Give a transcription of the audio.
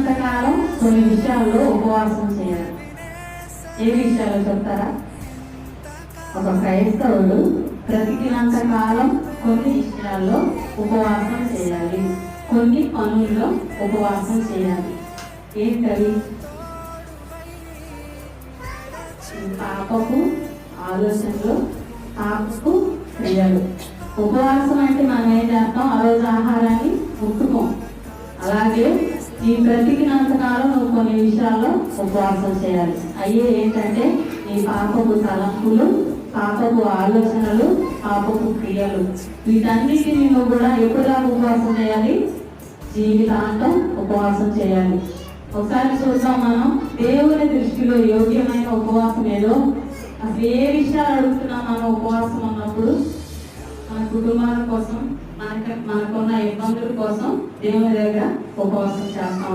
బ్రతికినంత కాలం కొన్ని విషయాల్లో ఉపవాసం చేయాలి. ఏ విషయాలు చెప్తారా? ఒక క్రైస్తవుడు బ్రతికినంత కాలం కొన్ని విషయాల్లో ఉపవాసం చేయాలి, కొన్ని పనుల్లో ఉపవాసం చేయాలి. ఏంటవి? పాపపు ఆలోచనలు, పాపపు క్రియలు. ఉపవాసం అంటే మనం ఏం చేస్తాం? ఆ రోజు ఆహారాన్ని ముట్టుకోం. అలాగే ఈ బ్రతికినంత కాలం నువ్వు కొన్ని విషయాల్లో ఉపవాసం చేయాలి. అయ్యే ఏంటంటే నీ పాపపు తలంపులు, పాపపు ఆలోచనలు, పాపపు క్రియలు. వీటన్నిటిని నువ్వు కూడా ఎప్పుడుదాకా ఉపవాసం చేయాలి? జీవితాంతం ఉపవాసం చేయాలి. ఒకసారి చూద్దాం, మనం దేవుని దృష్టిలో యోగ్యమైన ఉపవాసం ఏదో. అసలు ఏ విషయాలు అడుగుతున్నాం మనం ఉపవాసం ఉన్నప్పుడు? మన కుటుంబాల కోసం, మనకున్న ఇబ్బందుల కోసం దేవుని దగ్గర ఉపవాసం చేస్తామంట.